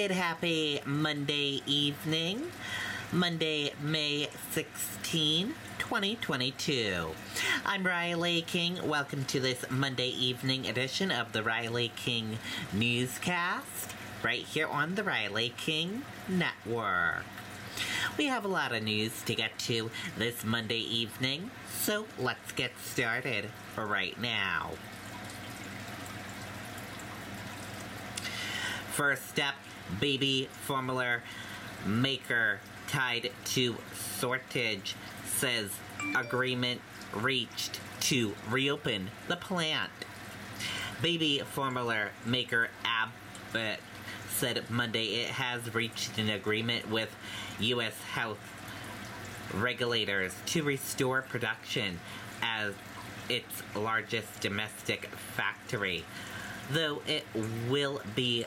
and happy Monday evening, Monday, May 16, 2022. I'm Riley King. Welcome to this Monday evening edition of the Riley King Newscast, right here on the Riley King Network. We have a lot of news to get to this Monday evening, so let's get started right now. First up, baby formula maker tied to shortage says agreement reached to reopen the plant. Baby formula maker Abbott said Monday it has reached an agreement with U.S. health regulators to restore production as its largest domestic factory, though it will be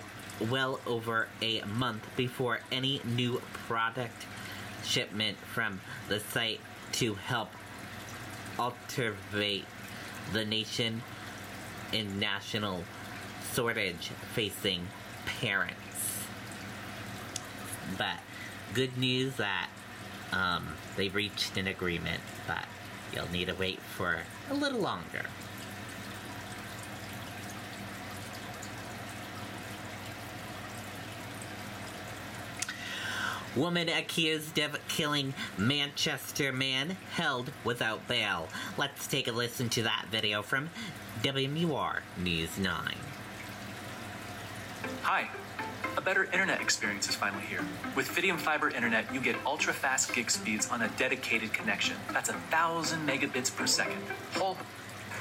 well over a month before any new product shipment from the site to help alleviate the nation in national shortage facing parents. But good news that they reached an agreement, but you'll need to wait for a little longer. Woman accused of killing Manchester man held without bail. Let's take a listen to that video from WMUR News 9. Hi. A better internet experience is finally here. With Fidium Fiber Internet, you get ultra-fast gig speeds on a dedicated connection. That's 1,000 megabits per second.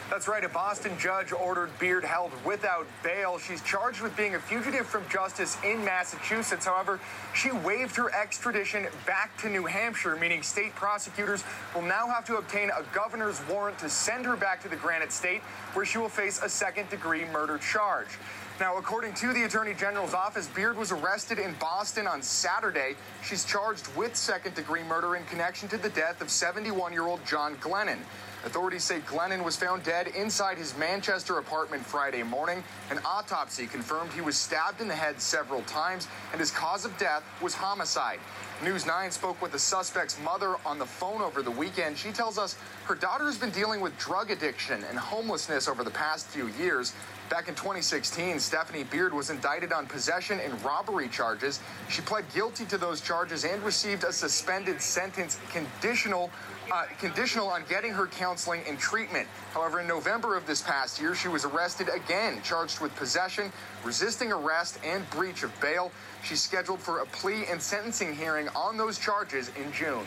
That's right. A Boston judge ordered Beard held without bail. She's charged with being a fugitive from justice in Massachusetts. However, she waived her extradition back to New Hampshire, meaning state prosecutors will now have to obtain a governor's warrant to send her back to the Granite State, where she will face a second-degree murder charge. Now, according to the Attorney General's office, Beard was arrested in Boston on Saturday. She's charged with second-degree murder in connection to the death of 71-year-old John Glennon. Authorities say Glennon was found dead inside his Manchester apartment Friday morning. An autopsy confirmed he was stabbed in the head several times, and his cause of death was homicide. News 9 spoke with the suspect's mother on the phone over the weekend. She tells us her daughter has been dealing with drug addiction and homelessness over the past few years. Back in 2016, Stephanie Beard was indicted on possession and robbery charges. She pled guilty to those charges and received a suspended sentence conditional on getting her counseling and treatment. However, in November of this past year, she was arrested again, charged with possession, resisting arrest, and breach of bail. She's scheduled for a plea and sentencing hearing on those charges in June.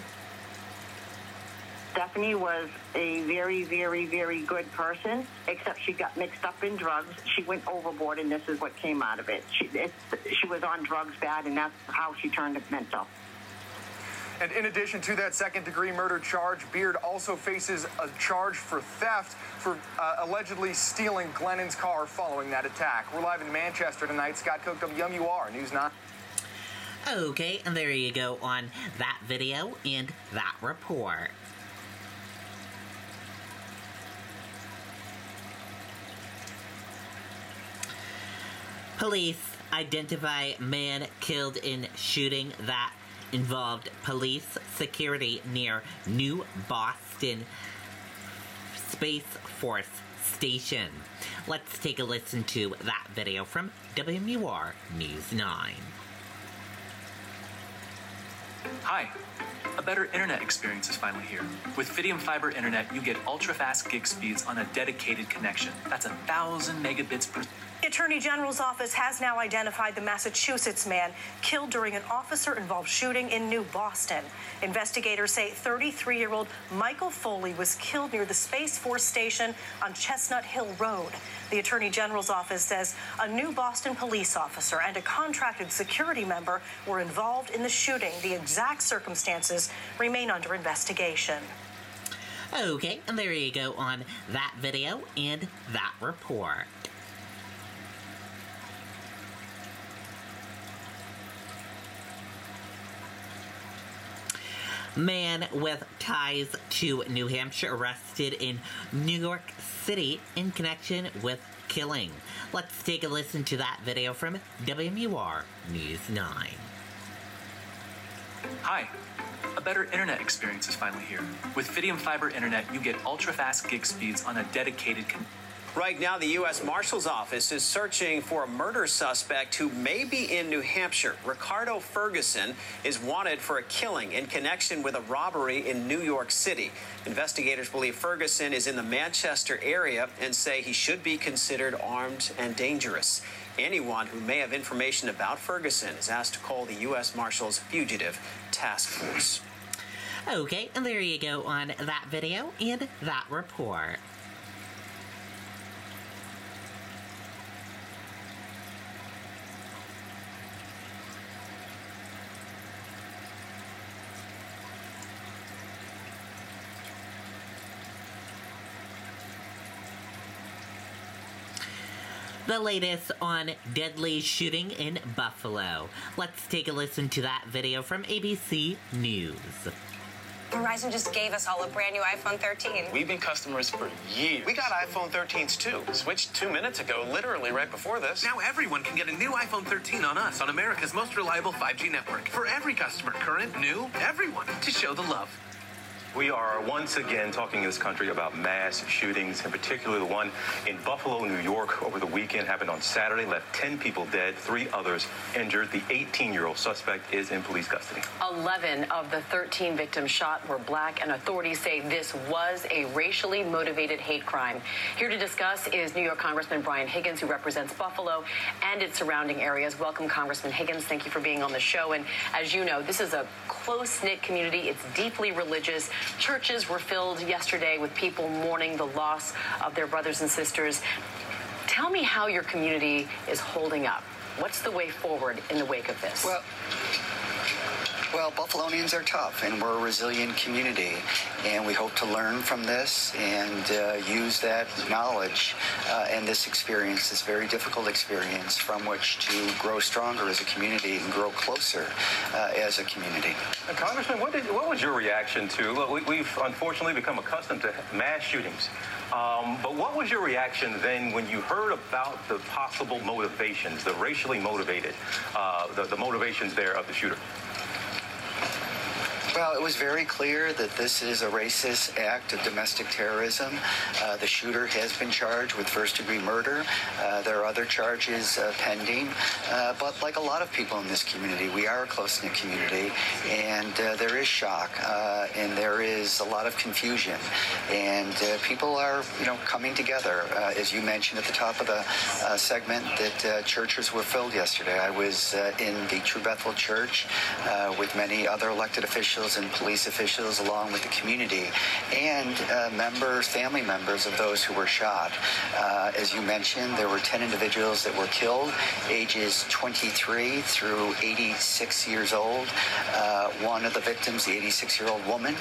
Stephanie was a very, very, very good person, except she got mixed up in drugs. She went overboard, and this is what came out of it. She was on drugs bad, and that's how she turned mental. And in addition to that second-degree murder charge, Beard also faces a charge for theft for allegedly stealing Glennon's car following that attack. We're live in Manchester tonight. Scott Cook, WMUR News 9. Okay, and there you go on that video and that report. Police identify man killed in shooting that involved police security near New Boston Space Force Station. Let's take a listen to that video from WMUR News 9. Hi. A better internet experience is finally here. With Fidium Fiber Internet, you get ultra-fast gig speeds on a dedicated connection. That's 1,000 megabits per second. The Attorney General's office has now identified the Massachusetts man killed during an officer-involved shooting in New Boston. Investigators say 33-year-old Michael Foley was killed near the Space Force Station on Chestnut Hill Road. The Attorney General's office says a New Boston police officer and a contracted security member were involved in the shooting. The exact circumstances remain under investigation. Okay, and there you go on that video and that report. Man with ties to New Hampshire arrested in New York City in connection with killing. Let's take a listen to that video from WMUR News 9. Hi. A better internet experience is finally here. With Fidium Fiber Internet, you get ultra-fast gig speeds on a dedicated Right now, the U.S. Marshal's Office is searching for a murder suspect who may be in New Hampshire. Ricardo Ferguson is wanted for a killing in connection with a robbery in New York City. Investigators believe Ferguson is in the Manchester area and say he should be considered armed and dangerous. Anyone who may have information about Ferguson is asked to call the U.S. Marshal's Fugitive Task Force. Okay, and there you go on that video and that report. The latest on deadly shooting in Buffalo. Let's take a listen to that video from ABC News. Verizon just gave us all a brand new iPhone 13. We've been customers for years. We got iPhone 13s too. Switched 2 minutes ago, literally right before this. Now everyone can get a new iPhone 13 on us on America's most reliable 5G network. For every customer, current, new, everyone, to show the love. We are once again talking in this country about mass shootings, in particular the one in Buffalo, New York over the weekend happened on Saturday, left 10 people dead, 3 others injured. The 18-year-old suspect is in police custody. 11 of the 13 victims shot were black, and authorities say this was a racially motivated hate crime. Here to discuss is New York Congressman Brian Higgins, who represents Buffalo and its surrounding areas. Welcome, Congressman Higgins. Thank you for being on the show. And as you know, this is a close-knit community. It's deeply religious. Churches were filled yesterday with people mourning the loss of their brothers and sisters. Tell me how your community is holding up. What's the way forward in the wake of this? Well, Buffalonians are tough, and we're a resilient community, and we hope to learn from this and use that knowledge and this experience, this very difficult experience, from which to grow stronger as a community and grow closer as a community. Congressman, what was your reaction to, look, we've unfortunately become accustomed to mass shootings, but what was your reaction then when you heard about the possible motivations, the racially motivated, the motivations there of the shooter? Well, it was very clear that this is a racist act of domestic terrorism. The shooter has been charged with first-degree murder. There are other charges pending. But like a lot of people in this community, we are a close-knit community, and there is shock, and there is a lot of confusion. And people are, coming together. As you mentioned at the top of the segment, that churches were filled yesterday. I was in the True Bethel Church with many other elected officials and police officials, along with the community, and family members of those who were shot. As you mentioned, there were 10 individuals that were killed, ages 23 through 86 years old. One of the victims, the 86-year-old woman,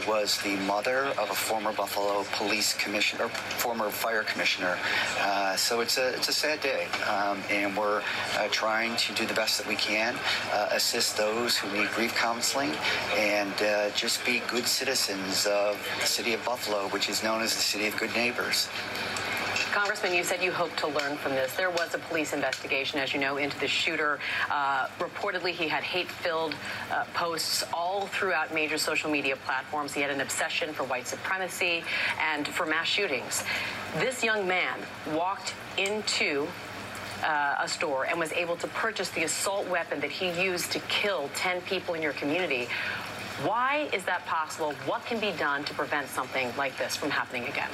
was the mother of a former Buffalo police commissioner, or former fire commissioner. So it's a sad day, and we're trying to do the best that we can, assist those who need grief counseling, and just be good citizens of the city of Buffalo, which is known as the city of good neighbors. Congressman, you said you hope to learn from this. There was a police investigation, as you know, into the shooter. Reportedly, he had hate-filled posts all throughout major social media platforms. He had an obsession for white supremacy and for mass shootings. This young man walked into a store and was able to purchase the assault weapon that he used to kill 10 people in your community. Why is that possible? What can be done to prevent something like this from happening again?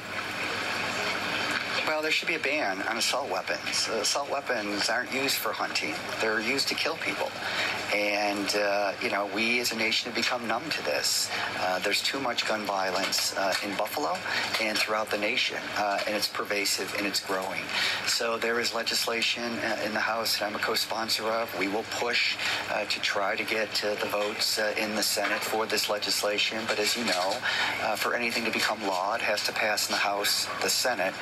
Well, there should be a ban on assault weapons. Assault weapons aren't used for hunting. They're used to kill people. And, we as a nation have become numb to this. There's too much gun violence in Buffalo and throughout the nation, and it's pervasive and it's growing. So there is legislation in the House that I'm a co-sponsor of. We will push to try to get the votes in the Senate for this legislation. But as you know, for anything to become law, it has to pass in the House, the Senate,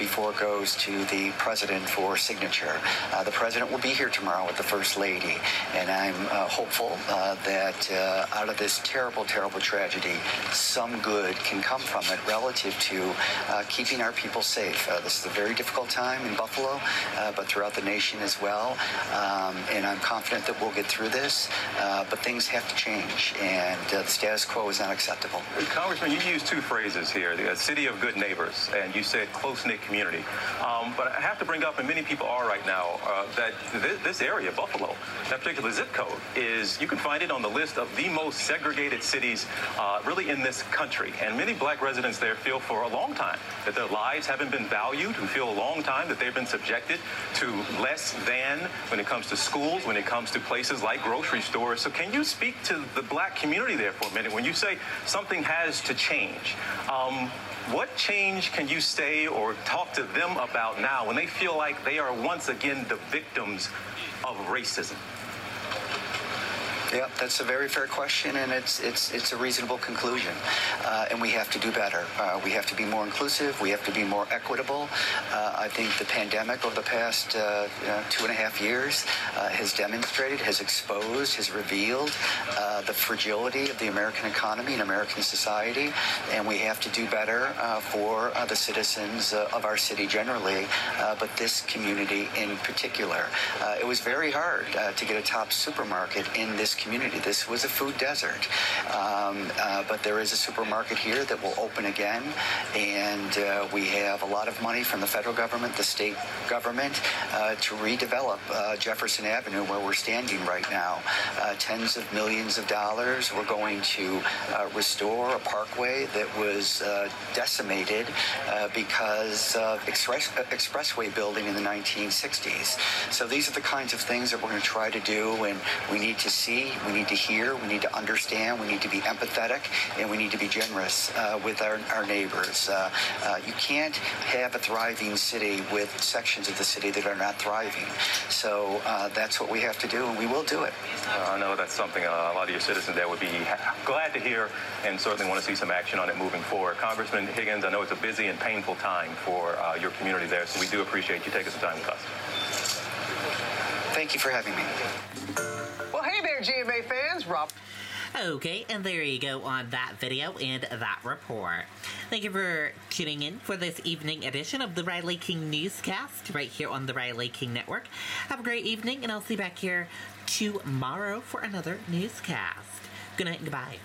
before it goes to the president for signature. The president will be here tomorrow with the First Lady, and I'm hopeful that out of this terrible, terrible tragedy, some good can come from it relative to keeping our people safe. This is a very difficult time in Buffalo, but throughout the nation as well, and I'm confident that we'll get through this, but things have to change, and the status quo is not acceptable. Congressman, you used two phrases here, the city of good neighbors, and you said close-knit community. But I have to bring up, and many people are right now, that this area, Buffalo, that particular zip code, you can find it on the list of the most segregated cities really in this country. And many black residents there feel for a long time that their lives haven't been valued, who feel a long time that they've been subjected to less than when it comes to schools, when it comes to places like grocery stores. So can you speak to the black community there for a minute? When you say something has to change, what change can you say or talk to them about now when they feel like they are once again the victims of racism? Yeah, that's a very fair question, and it's a reasonable conclusion. And we have to do better. We have to be more inclusive. We have to be more equitable. I think the pandemic over the past 2.5 years has demonstrated, has exposed, has revealed the fragility of the American economy and American society. And we have to do better for the citizens of our city generally, but this community in particular. It was very hard to get a Tops supermarket in this community. This was a food desert. But there is a supermarket here that will open again, and we have a lot of money from the federal government, the state government, to redevelop Jefferson Avenue, where we're standing right now. Tens of millions of dollars. We're going to restore a parkway that was decimated because of expressway building in the 1960s. So these are the kinds of things that we're going to try to do, and we need to see, we need to hear, we need to understand, we need to be empathetic, and we need to be generous with our neighbors. You can't have a thriving city with sections of the city that are not thriving. So that's what we have to do, and we will do it. I know that's something a lot of your citizens there would be glad to hear, and certainly want to see some action on it moving forward. Congressman Higgins, I know it's a busy and painful time for your community there, so we do appreciate you taking some time with us. Thank you for having me. Well, hey there, GMA fans. Rob. Okay, and there you go on that video and that report. Thank you for tuning in for this evening edition of the Riley King Newscast right here on the Riley King Network. Have a great evening, and I'll see you back here tomorrow for another newscast. Good night and goodbye.